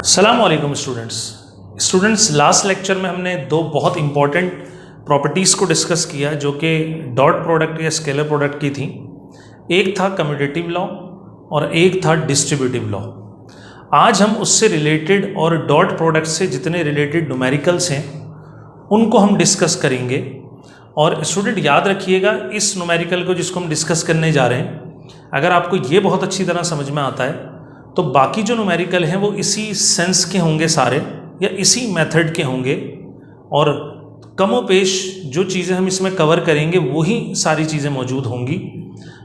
अस्सलाम वालेकुम students last lecture में हमने दो बहुत इंपॉर्टेंट प्रॉपर्टीज़ को डिस्कस किया जो कि डॉट प्रोडक्ट या स्केलर प्रोडक्ट की थी। एक था कम्यूटेटिव लॉ और एक था डिस्ट्रीब्यूटिव लॉ। आज हम उससे रिलेटेड और डॉट प्रोडक्ट से जितने रिलेटेड न्यूमेरिकल्स हैं उनको हम डिस्कस करेंगे। और स्टूडेंट याद रखिएगा, इस न्यूमेरिकल को जिसको हम डिस्कस करने जा रहे हैं, अगर आपको ये बहुत अच्छी तरह समझ में आता है तो बाकी जो न्यूमेरिकल हैं वो इसी सेंस के होंगे सारे, या इसी मेथड के होंगे, और कमोपेश जो चीज़ें हम इसमें कवर करेंगे वही सारी चीज़ें मौजूद होंगी।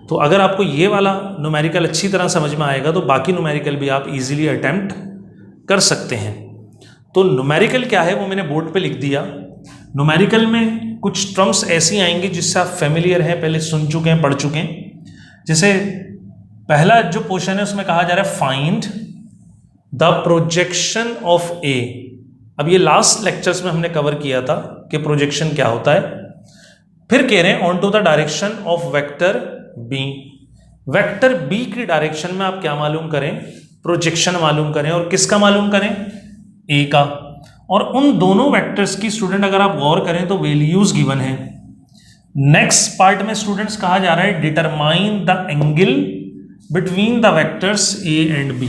तो अगर आपको ये वाला न्यूमेरिकल अच्छी तरह समझ में आएगा तो बाकी न्यूमेरिकल भी आप इजीली अटेम्प्ट कर सकते हैं। तो न्यूमेरिकल क्या है वो मैंने बोर्ड पे लिख दिया। न्यूमेरिकल में कुछ टर्म्स ऐसी आएंगी जिससे आप फेमिलियर हैं, पहले सुन चुके हैं, पढ़ चुके हैं। जैसे पहला जो पोर्शन है उसमें कहा जा रहा है फाइंड द प्रोजेक्शन ऑफ ए। अब ये लास्ट लेक्चर्स में हमने कवर किया था कि प्रोजेक्शन क्या होता है। फिर कह रहे हैं on to the direction of vector B. Vector B की डायरेक्शन में आप क्या मालूम करें? प्रोजेक्शन मालूम करें। और किसका मालूम करें? ए का। और उन दोनों वेक्टर्स की स्टूडेंट अगर आप गौर करें तो वैल्यूज गिवन है। नेक्स्ट पार्ट में स्टूडेंट्स कहा जा रहा है determine the angle between the vectors A and B.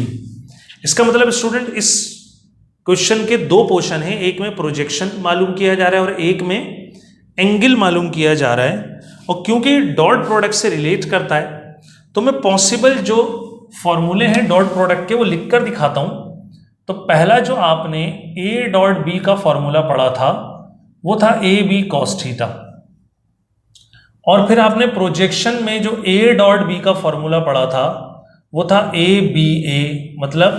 इसका मतलब स्टूडेंट इस क्वेश्चन के दो पोर्शन हैं, एक में प्रोजेक्शन मालूम किया जा रहा है और एक में एंगल मालूम किया जा रहा है। और क्योंकि डॉट प्रोडक्ट से रिलेट करता है तो मैं पॉसिबल जो फॉर्मूले हैं डॉट प्रोडक्ट के वो लिख कर दिखाता हूं। तो पहला जो आपने ए डॉट बी का फॉर्मूला पढ़ा था वो था ए बी कॉस थीटा, और फिर आपने प्रोजेक्शन में जो ए डॉट बी का फॉर्मूला पढ़ा था वो था ए बी ए, मतलब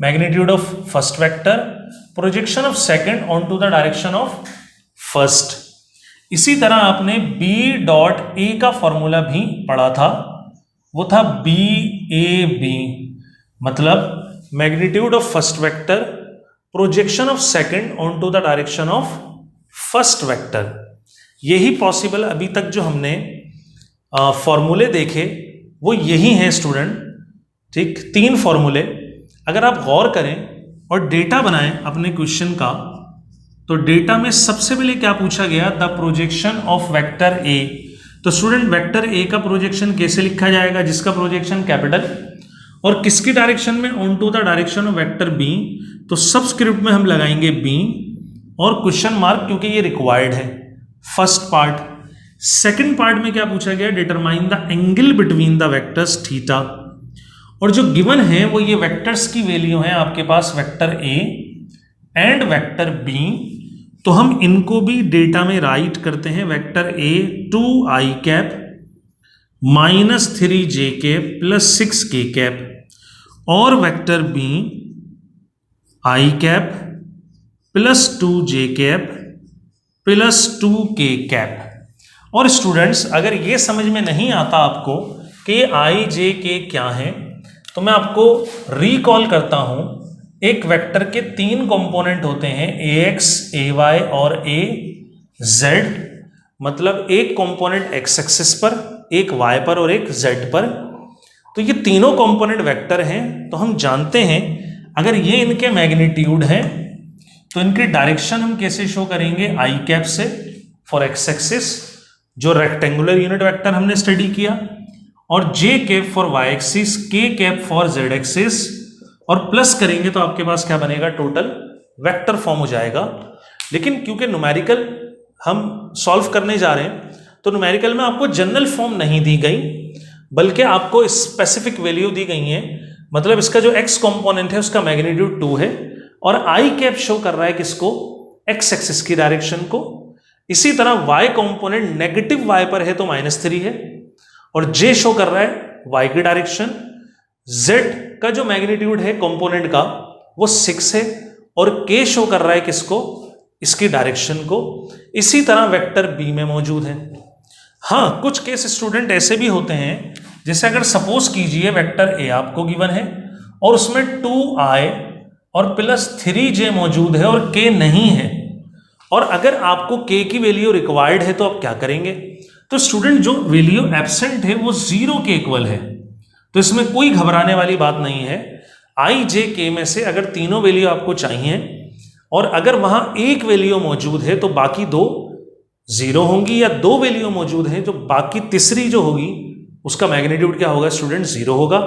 magnitude of first vector, projection of second on to the direction of first. इसी तरह आपने बी डॉट ए का फॉर्मूला भी पढ़ा था, वो था बी ए बी, मतलब magnitude of first vector, projection of second on to the direction of first vector. यही पॉसिबल अभी तक जो हमने फॉर्मूले देखे वो यही हैं स्टूडेंट, ठीक। तीन फॉर्मूले अगर आप गौर करें और डेटा बनाएं अपने क्वेश्चन का, तो डेटा में सबसे पहले क्या पूछा गया? The projection of vector A. तो स्टूडेंट वेक्टर ए का प्रोजेक्शन कैसे लिखा जाएगा? जिसका प्रोजेक्शन कैपिटल, और किसकी डायरेक्शन में? On to the direction of vector B. तो सबस्क्रिप्ट में हम लगाएंगे बी और क्वेश्चन मार्क, क्योंकि ये रिक्वायर्ड है फर्स्ट पार्ट। सेकंड पार्ट में क्या पूछा गया? Determine the angle between the vectors theta. और जो गिवन है वो ये वेक्टर्स की वैल्यू है आपके पास, vector A and vector B. तो हम इनको भी डेटा में राइट करते हैं। Vector A 2i cap -3j cap plus 6k cap, और vector B i cap plus 2j cap plus 2k cap. और स्टूडेंट्स अगर ये समझ में नहीं आता आपको कि i j k क्या है, तो मैं आपको रिकॉल करता हूं। एक वेक्टर के तीन कंपोनेंट होते हैं, ax, ay और az। मतलब एक कंपोनेंट x एक्सिस पर, एक y पर और एक z पर। तो ये तीनों कंपोनेंट वेक्टर हैं। तो हम जानते हैं अगर ये इनके मैग्नीट्यूड हैं तो इनकी डायरेक्शन हम कैसे शो करेंगे? आई कैप से फॉर एक्स एक्सिस, जो रेक्टेंगुलर यूनिट वेक्टर हमने स्टडी किया, और जे कैप फॉर वाई एक्सिस, के कैप फॉर जेड एक्सिस, और प्लस करेंगे तो आपके पास क्या बनेगा? टोटल वेक्टर फॉर्म हो जाएगा। लेकिन क्योंकि न्यूमेरिकल हम सॉल्व करने जा रहे हैं तो न्यूमेरिकल में आपको जनरल फॉर्म नहीं दी गई, बल्कि आपको स्पेसिफिक वैल्यू दी गई है। मतलब इसका जो एक्स कॉम्पोनेंट है उसका मैग्नीट्यूड 2 है, और आई कैप शो कर रहा है किसको? एक्स एक्सिस की डायरेक्शन को। इसी तरह वाई कंपोनेंट नेगेटिव वाई पर है तो -3 है, और जे शो कर रहा है वाई की डायरेक्शन। जेड का जो मैग्नीट्यूड है कंपोनेंट का वो 6 है, और के शो कर रहा है किसको? इसकी डायरेक्शन को। इसी तरह वेक्टर बी में मौजूद है। हाँ, कुछ केस स्टूडेंट ऐसे भी होते हैं, जैसे अगर सपोज कीजिए वेक्टर ए आपको गिवन है और उसमें 2i और प्लस 3j मौजूद है और k नहीं है, और अगर आपको k की वैल्यू रिक्वायर्ड है तो आप क्या करेंगे? तो स्टूडेंट जो वैल्यू एब्सेंट है वो 0 के इक्वल है, तो इसमें कोई घबराने वाली बात नहीं है। आई जे के में से अगर तीनों वैल्यू आपको चाहिए और अगर वहां एक वैल्यू मौजूद है तो बाकी दो जीरो होंगी, या दो वैल्यू मौजूद है तो बाकी तीसरी जो होगी उसका मैग्नीट्यूड क्या होगा स्टूडेंट, जीरो होगा।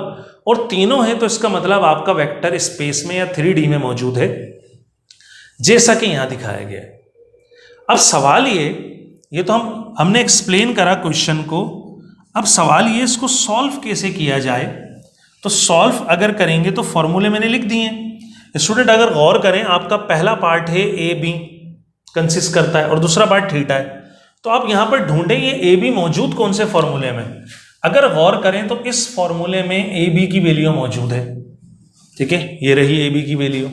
और तीनों है तो इसका मतलब आपका वेक्टर स्पेस में या 3D में मौजूद है, जैसा कि यहां दिखाया गया है। अब सवाल ये तो हमने एक्सप्लेन करा क्वेश्चन को। अब सवाल ये इसको सॉल्व कैसे किया जाए। तो सॉल्व अगर करेंगे तो फॉर्मूले मैंने लिख दिए हैं स्टूडेंट। अगर गौर करें, आपका पहला पार्ट है ए बी कंसिस्ट करता है और दूसरा पार्ट थीटा है, तो आप यहां पर ढूंढें ये ए बी मौजूद कौन से फॉर्मूले में। अगर गौर करें तो इस फॉर्मूले में ए बी की वैल्यू मौजूद है, ठीक है, ये रही ए बी की वैल्यू।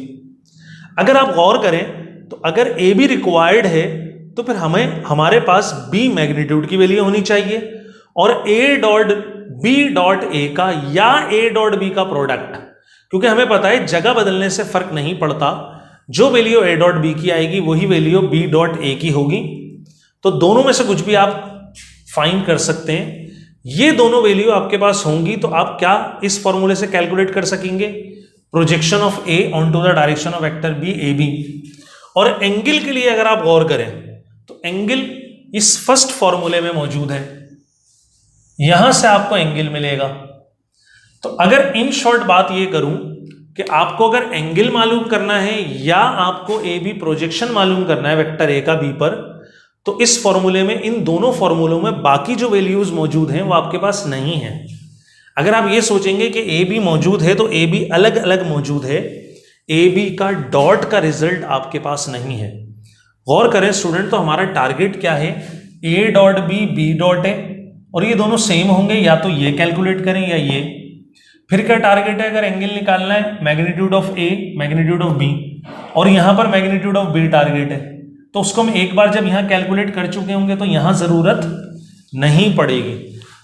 अगर आप गौर करें तो अगर ए बी रिक्वायर्ड है तो फिर हमारे पास बी मैग्नीट्यूड की वैल्यू होनी चाहिए और A dot B dot A का या ए डॉट बी का प्रोडक्ट, क्योंकि हमें पता है जगह बदलने से फर्क नहीं पड़ता, जो वैल्यू ए डॉट बी की आएगी वही वैल्यू बी डॉट ए की होगी। तो दोनों में से कुछ भी आप फाइंड कर सकते हैं। ये दोनों वैल्यू आपके पास होंगी तो आप क्या इस फॉर्मूले से कैलकुलेट कर सकेंगे, projection of A on to the direction of vector B A B. और एंगल के लिए अगर आप गौर करें तो एंगल इस फर्स्ट फॉर्मूले में मौजूद है, यहां से आपको एंगल मिलेगा। तो अगर इन शॉर्ट बात ये करूं कि आपको अगर एंगल मालूम करना है या आपको ए बी प्रोजेक्शन मालूम करना है वेक्टर ए का बी पर, तो इस फॉर्मूले में, इन दोनों फॉर्मूलों में बाकी जो वैल्यूज मौजूद हैं वो आपके पास नहीं है। अगर आप ये सोचेंगे कि ए बी मौजूद है तो ए बी अलग अलग मौजूद है, ए बी का डॉट का रिजल्ट आपके पास नहीं है। गौर करें स्टूडेंट, तो हमारा टारगेट क्या है, A dot B B dot है और ये दोनों सेम होंगे, या तो ये कैलकुलेट करें या ये। फिर क्या टारगेट है, अगर एंगल निकालना है magnitude of A magnitude of B, और यहां पर मैग्नीट्यूड ऑफ बी टारगेट है, तो उसको हम एक बार जब यहां कैलकुलेट कर चुके होंगे तो यहां जरूरत नहीं पड़ेगी।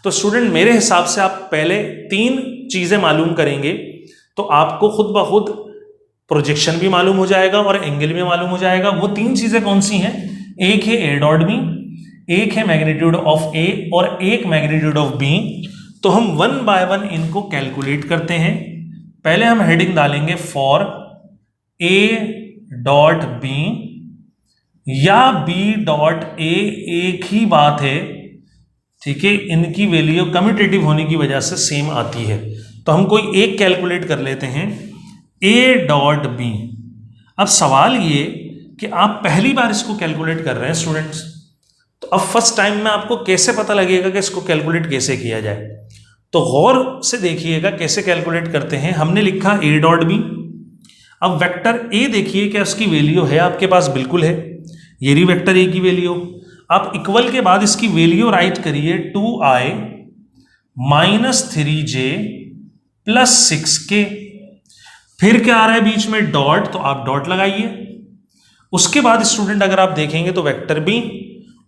तो स्टूडेंट मेरे हिसाब से आप पहले तीन चीजें मालूम करेंगे तो आपको खुद ब खुद प्रोजेक्शन भी मालूम हो जाएगा और एंगल भी मालूम हो जाएगा। वो तीन चीजें कौन सी हैं, एक है ए डॉट बी, एक है मैग्नीट्यूड ऑफ ए और एक मैग्नीट्यूड ऑफ बी। तो हम वन बाय वन इनको कैलकुलेट करते हैं। पहले हम हेडिंग डालेंगे फॉर ए डॉट बी या बी डॉट ए, एक ही बात है, ठीक है, इनकी वैल्यू कम्यूटेटिव होने की वजह से सेम आती है। तो हम कोई एक कैलकुलेट कर लेते हैं, ए डॉट बी। अब सवाल ये कि आप पहली बार इसको कैलकुलेट कर रहे हैं स्टूडेंट्स, तो अब फर्स्ट टाइम में आपको कैसे पता लगेगा कि इसको कैलकुलेट कैसे किया जाए। तो गौर से देखिएगा कैसे कैलकुलेट करते हैं। हमने लिखा ए डॉट बी। अब वेक्टर ए देखिए क्या उसकी वैल्यू है आपके पास, बिल्कुल है, ये रही वेक्टर ए की वैल्यू। आप इक्वल के बाद इसकी वैल्यू राइट करिए 2i minus 3j plus 6k। फिर क्या आ रहा है बीच में, डॉट, तो आप डॉट लगाइए। उसके बाद स्टूडेंट अगर आप देखेंगे तो वेक्टर बी,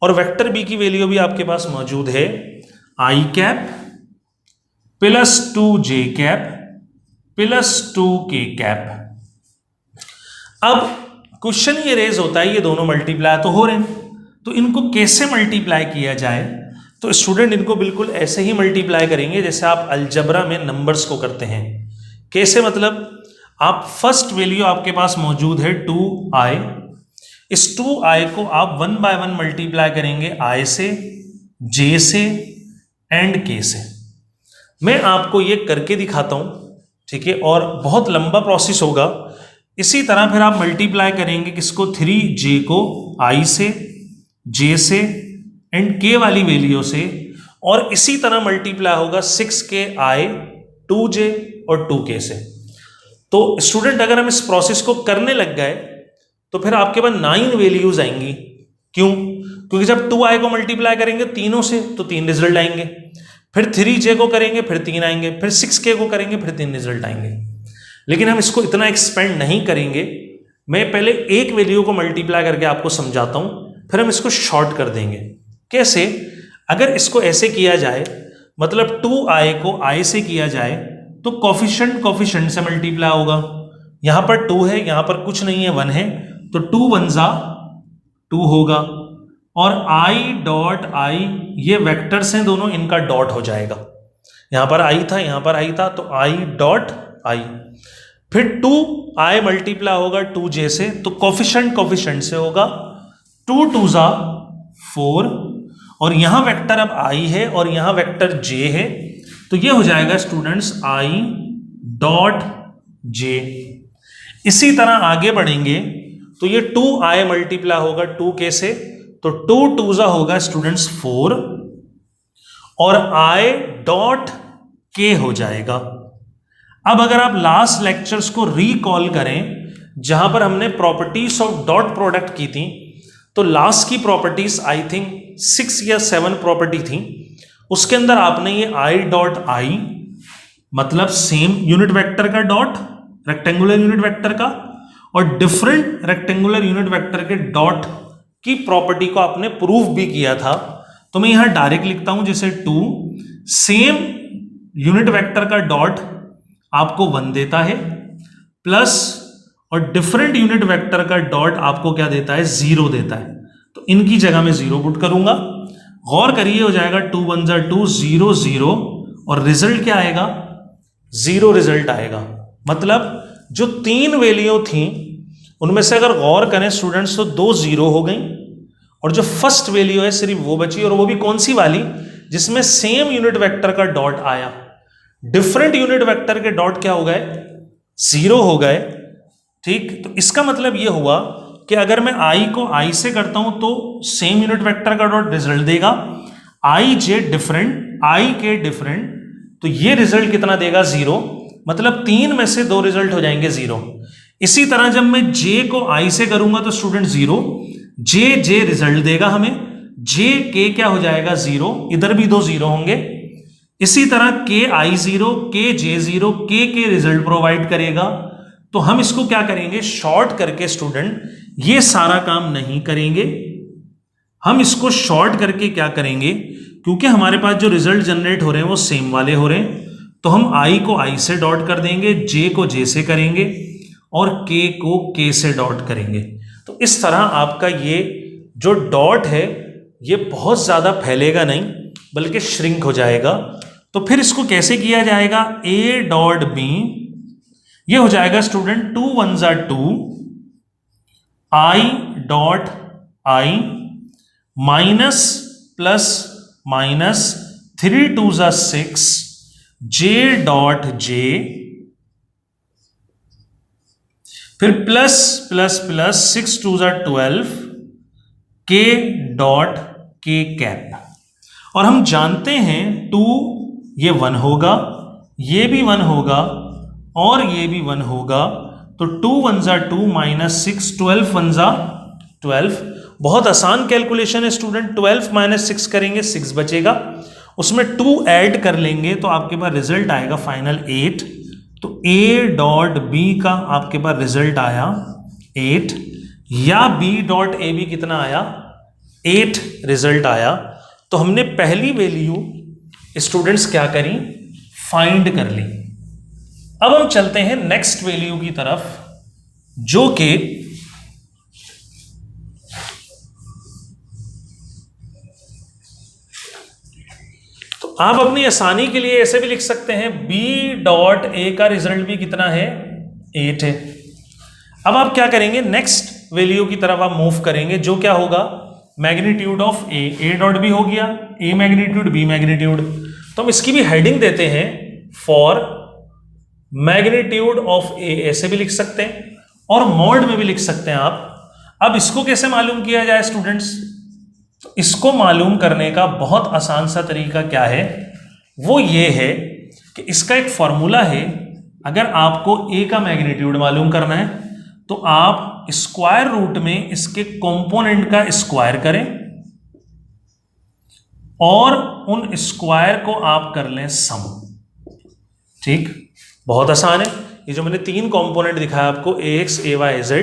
और वेक्टर बी की वैल्यू भी आपके पास मौजूद है, i cap plus 2j cap plus 2k cap. अब क्वेश्चन ये रेज होता है, ये दोनों मल्टीप्लाई तो हो रहे हैं, तो इनको कैसे मल्टीप्लाई किया जाए। तो स्टूडेंट इनको बिल्कुल ऐसे ही मल्टीप्लाई करेंगे जैसे आप अलजबरा में नंबर्स को करते हैं। कैसे, मतलब आप फर्स्ट वैल्यू आपके पास मौजूद है 2i, इस 2i को आप वन बाय वन मल्टीप्लाई करेंगे i से, j से एंड k से। मैं आपको ये करके दिखाता हूं, ठीक है, और बहुत लंबा प्रोसेस होगा। इसी तरह फिर आप मल्टीप्लाई करेंगे किसको, 3j को i से, j से एंड k वाली वैल्यू से, और इसी तरह मल्टीप्लाई होगा 6k i, 2j और 2k से। तो स्टूडेंट अगर हम इस प्रोसेस को करने लग गए तो फिर आपके पास 9 वैल्यूज आएंगी। क्यों, क्योंकि जब 2i को मल्टीप्लाई करेंगे तीनों से तो 3 रिजल्ट आएंगे, फिर 3j को करेंगे फिर 3 आएंगे, फिर 6k को करेंगे फिर 3 रिजल्ट आएंगे। लेकिन हम इसको इतना एक्सपेंड नहीं करेंगे। मैं पहले एक वैल्यू को मल्टीप्लाई करके आपको समझाता हूं, फिर हम इसको शॉर्ट कर देंगे। कैसे, अगर इसको ऐसे किया जाए, मतलब 2i को i से किया जाए तो कोफिशिएंट से मल्टीप्लाई होगा। यहां पर 2 है, यहां पर कुछ नहीं है, 1 है, तो 2 1 जा 2 होगा, और i डॉट i, ये वेक्टर्स हैं दोनों, इनका डॉट हो जाएगा। यहां पर i था, यहां पर i था, तो i डॉट i। फिर 2i मल्टीप्लाई होगा 2j से, तो कोफिशिएंट से होगा 2 2 4, और यहां वेक्टर अब i है और यहां वेक्टर j है, तो ये हो जाएगा स्टूडेंट्स i डॉट j। इसी तरह आगे बढ़ेंगे तो ये 2i मल्टीप्लाई होगा 2k से, तो 2 2 होगा स्टूडेंट्स 4, और i डॉट k हो जाएगा। अब अगर आप लास्ट लेक्चर्स को रिकॉल करें जहां पर हमने प्रॉपर्टीज ऑफ डॉट प्रोडक्ट की थी, तो लास्ट की प्रॉपर्टीज आई थिंक 6 या 7 प्रॉपर्टी थी। उसके अंदर आपने ये i डॉट i मतलब सेम यूनिट वेक्टर का डॉट, रेक्टेंगुलर यूनिट वेक्टर का, और डिफरेंट रेक्टेंगुलर यूनिट वेक्टर के डॉट की प्रॉपर्टी को आपने प्रूव भी किया था। तो मैं यहां डायरेक्ट लिखता हूं, जैसे 2 सेम यूनिट वेक्टर का डॉट आपको 1 देता है, प्लस और डिफरेंट यूनिट वेक्टर का डॉट आपको क्या देता है, 0 देता है। तो इनकी जगह में 0 पुट करूंगा। गौर करिए, हो जाएगा 2 1 2 0 0, और रिजल्ट क्या आएगा, 0 रिजल्ट आएगा। मतलब जो 3 वैल्यू थी उनमें से अगर गौर करें स्टूडेंट्स तो 2 0 हो गई, और जो फर्स्ट वैल्यू है सिर्फ वो बची, और वो भी कौन सी वाली, जिसमें सेम यूनिट वेक्टर का डॉट आया। डिफरेंट यूनिट वेक्टर के डॉट क्या हो गए, 0 हो गए। ठीक, तो इसका मतलब ये हुआ कि अगर मैं i को i से करता हूं तो सेम यूनिट वेक्टर का डॉट रिजल्ट देगा, i j different, i k different, तो ये रिजल्ट कितना देगा, 0। मतलब 3 में से 2 रिजल्ट हो जाएंगे 0। इसी तरह जब मैं j को i से करूंगा तो स्टूडेंट 0, j रिजल्ट देगा हमें, j k क्या हो जाएगा, 0, इधर भी 2 0 होंगे। इसी तरह k i 0, k j 0, k result provide करेगा। तो हम इसको क्या करेंगे, शॉर्ट करके स्टूडेंट ये सारा काम नहीं करेंगे, हम इसको शॉर्ट करके क्या करेंगे, क्योंकि हमारे पास जो रिजल्ट जनरेट हो रहे हैं वो सेम वाले हो रहे हैं, तो हम i को i से डॉट कर देंगे, j को j से करेंगे, और k को k से डॉट करेंगे। तो इस तरह आपका ये जो डॉट है ये बहुत ज्यादा फैलेगा नहीं, बल्कि श्रिंक हो जाएगा। तो फिर इसको कैसे किया जाएगा, a डॉट b, ये हो जाएगा student 2 1 2, i dot i minus plus minus 3 2 6, j dot j, फिर plus plus plus 6 2 12, k dot k cap. और हम जानते हैं 2 ये 1 होगा, ये भी 1 होगा, और ये भी 1 होगा, तो 2 1 2 माइनस 6, 12 1 12। बहुत आसान कैलकुलेशन है स्टूडेंट, 12 माइनस 6 करेंगे 6 बचेगा, उसमें 2 ऐड कर लेंगे तो आपके पास रिजल्ट आएगा फाइनल 8। तो a डॉट b का आपके पास रिजल्ट आया 8, या b डॉट a b कितना आया, 8 रिजल्ट आया। तो हमने पहली वैल्यू स्टूडेंट्स क्या करी, फाइंड कर ली। अब हम चलते हैं नेक्स्ट वैल्यू की तरफ, जो कि तो आप अपनी आसानी के लिए ऐसे भी लिख सकते हैं, b डॉट a का रिजल्ट भी कितना है, 8 है। अब आप क्या करेंगे, नेक्स्ट वैल्यू की तरफ आप मूव करेंगे, जो क्या होगा, magnitude of a dot b हो गया, a मैग्नीट्यूड b मैग्नीट्यूड। तो हम इसकी भी हेडिंग देते हैं फॉर मैग्नीट्यूड ऑफ a, ऐसे भी लिख सकते हैं और मॉड में भी लिख सकते हैं आप। अब इसको कैसे मालूम किया जाए स्टूडेंट्स, तो इसको मालूम करने का बहुत आसान सा तरीका क्या है, वो ये है कि इसका एक फॉर्मूला है। अगर आपको a का मैग्नीट्यूड मालूम करना है तो आप स्क्वायर रूट में इसके कंपोनेंट का स्क्वायर करें और उन स्क्वायर को आप कर लें सम। ठीक, बहुत आसान है। ये जो मैंने 3 कंपोनेंट दिखाया आपको, ax ay z,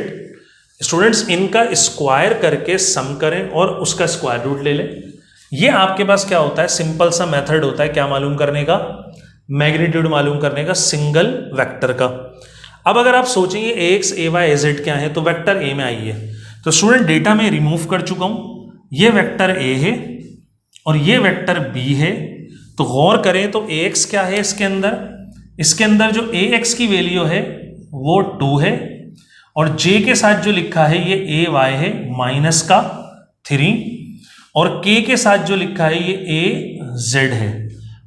स्टूडेंट्स इनका स्क्वायर करके सम करें और उसका स्क्वायर रूट ले लें। ये आपके पास क्या होता है, सिंपल सा मेथड होता है क्या मालूम करने का, मैग्नीट्यूड मालूम करने का सिंगल वेक्टर का। अब अगर आप सोचेंगे ax ay z क्या है, तो वेक्टर a में आइए। तो स्टूडेंट डेटा में रिमूव कर चुका हूं, ये वेक्टर a है और ये वेक्टर b है। तो गौर करें तो ax क्या है इसके अंदर जो ax की वैल्यू है वो 2 है, और j के साथ जो लिखा है ये ए वाई है माइनस का 3, और k के साथ जो लिखा है ये ए जेड है।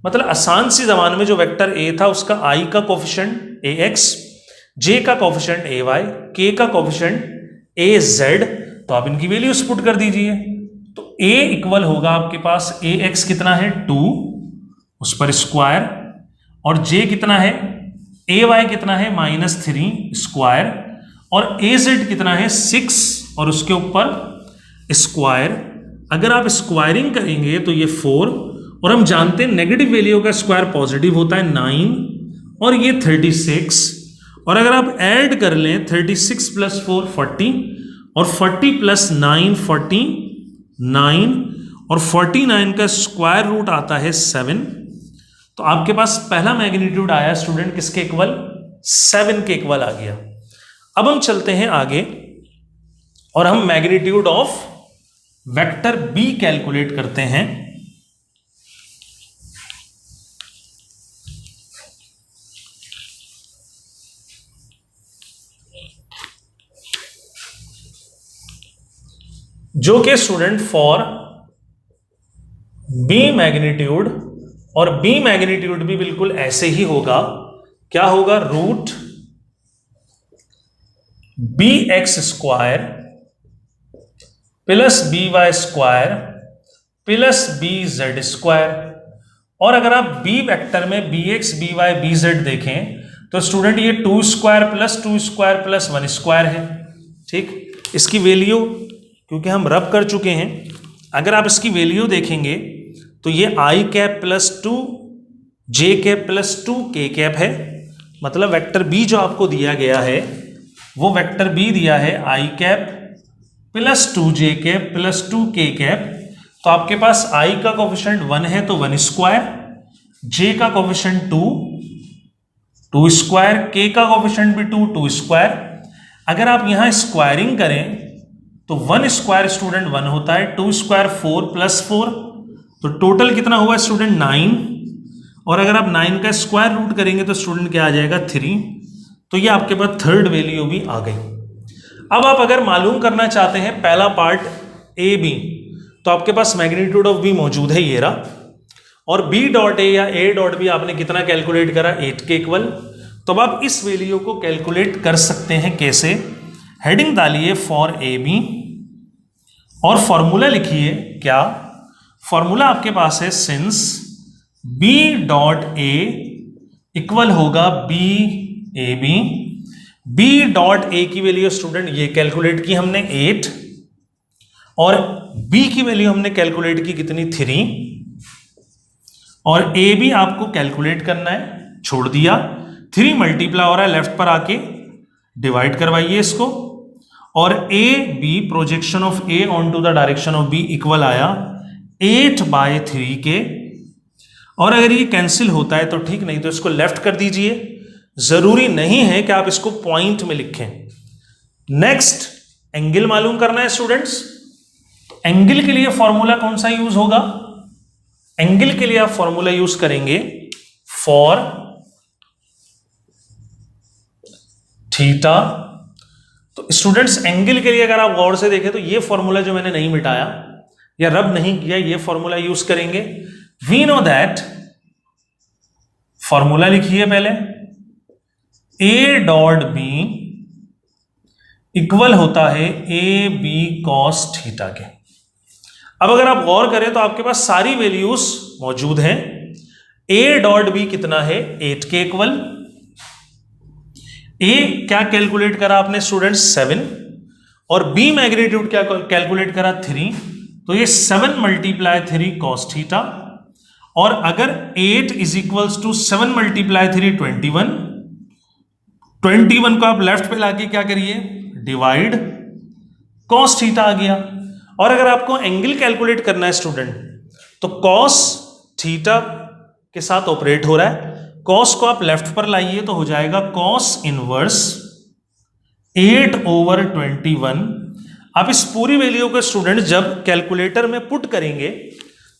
मतलब आसान सी जबान में जो वेक्टर a था उसका i का कोफिशिएंट ax, j का कोफिशिएंट ay, k का कोफिशिएंट az, तो आप इनकी वैल्यूज पुट कर दीजिए। तो a इक्वल होगा आपके पास ax कितना है 2, उस पर स्क्वायर, और j कितना है ay कितना है -3 स्क्वायर, और az कितना है 6 और उसके ऊपर स्क्वायर। अगर आप स्क्वायरिंग करेंगे तो ये 4, और हम जानते हैं नेगेटिव वैल्यू का स्क्वायर पॉजिटिव होता है 9, और ये 36, और अगर आप ऐड कर लें 36 + 4 40, और 40 + 9 49, और 49 का स्क्वायर रूट आता है 7। तो आपके पास पहला मैग्नीट्यूड आया स्टूडेंट किसके इक्वल, 7 के इक्वल आ गया। अब हम चलते हैं आगे और हम magnitude of vector b calculate करते हैं। जो कि स्टूडेंट फॉर b मैग्नीट्यूड, और b मैग्नीट्यूड भी बिल्कुल ऐसे ही होगा। क्या होगा, root bx square plus by square plus bz square. और अगर आप b वेक्टर में bx by bz देखें तो स्टूडेंट ये 2 square plus 2 square plus 1 square है। ठीक, इसकी वैल्यू क्योंकि हम रब कर चुके हैं, अगर आप इसकी वैल्यू देखेंगे तो ये i cap plus 2 j cap plus 2 k cap है। मतलब वेक्टर b जो आपको दिया गया है वो वेक्टर b दिया है i cap plus 2j cap plus 2k cap. तो आपके पास i का कोफिशिएंट 1 है तो 1 स्क्वायर, j का कोफिशिएंट 2 स्क्वायर, k का कोफिशिएंट भी 2 स्क्वायर। अगर आप यहां स्क्वायरिंग करें तो 1 स्क्वायर स्टूडेंट 1 होता है, 2 स्क्वायर 4 + 4, तो टोटल कितना हुआ स्टूडेंट 9। और अगर आप 9 का स्क्वायर रूट करेंगे तो स्टूडेंट क्या आ जाएगा 3। तो ये आपके पास थर्ड वैल्यू भी आ गई। अब आप अगर मालूम करना चाहते हैं पहला पार्ट ए बी, तो आपके पास मैग्नीट्यूड ऑफ बी मौजूद है ये रहा, और बी डॉट ए या ए डॉट बी आपने कितना कैलकुलेट करा 8 के इक्वल। तो अब आप इस वैल्यू को कैलकुलेट कर सकते हैं कैसे, हेडिंग डालिए फॉर ए बी और फॉर्मूला लिखिए। क्या फॉर्मूला आपके पास है, since B dot A equal होगा B A B. B dot A की वैल्यू स्टूडेंट ये कैलकुलेट की हमने 8, और बी की वैल्यू हमने कैलकुलेट की कितनी 3, और ए बी आपको कैलकुलेट करना है, छोड़ दिया 3 मल्टीप्लाई हो रहा है, लेफ्ट पर आके डिवाइड करवाइए इसको, और A B projection of A on to the direction of B equal आया 8/3 के। और अगर ये कैंसिल होता है तो ठीक, नहीं तो इसको लेफ्ट कर दीजिए। जरूरी नहीं है कि आप इसको पॉइंट में लिखें। नेक्स्ट एंगल मालूम करना है स्टूडेंट्स। एंगल के लिए फॉर्मूला कौन सा यूज होगा, एंगल के लिए आप फॉर्मूला यूज करेंगे फॉर थीटा। तो स्टूडेंट्स एंगल के लिए अगर आप गौर से देखें तो ये फॉर्मूला जो मैंने नहीं मिटाया या रब नहीं किया, ये फॉर्मूला यूज करेंगे। वी नो दैट, फॉर्मूला लिखिए पहले, ए डॉट बी इक्वल होता है ए बी कॉस थीटा के। अब अगर आप गौर करें तो आपके पास सारी वैल्यूज मौजूद हैं। ए डॉट बी कितना है 8 के इक्वल। ए क्या कैलकुलेट करा आपने स्टूडेंट्स 7, और बी मैग्नीट्यूड क्या कैलकुलेट करा 3, तो ये 7 × 3 cos थीटा। और अगर 8 = 7 × 3 21 को आप लेफ्ट पे लाके क्या करिए डिवाइड, cos थीटा आ गया। और अगर आपको एंगल कैलकुलेट करना है स्टूडेंट तो cos थीटा के साथ ऑपरेट हो रहा है, cos को आप लेफ्ट पर लाइए तो हो जाएगा cos इनवर्स 8/21। आप इस पूरी वैल्यू को स्टूडेंट जब कैलकुलेटर में पुट करेंगे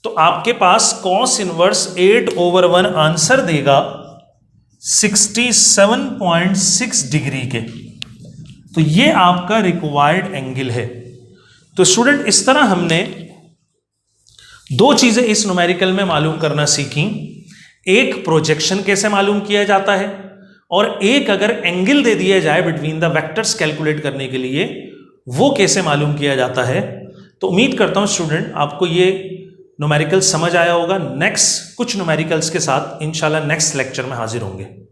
तो आपके पास cos इनवर्स 8/1 आंसर देगा 67.6 डिग्री के। तो ये आपका रिक्वायर्ड एंगल है। तो स्टूडेंट इस तरह हमने दो चीजें इस न्यूमेरिकल में मालूम करना सीखी। एक प्रोजेक्शन कैसे मालूम किया जाता है, और एक अगर एंगल दे दिया जाए बिटवीन द वेक्टर्स कैलकुलेट करने के लिए वो कैसे मालूम किया जाता है। तो उम्मीद करता हूं स्टूडेंट आपको ये न्यूमेरिकल समझ आया होगा। नेक्स्ट कुछ न्यूमेरिकल्स के साथ इंशाल्लाह नेक्स्ट लेक्चर में हाजिर होंगे।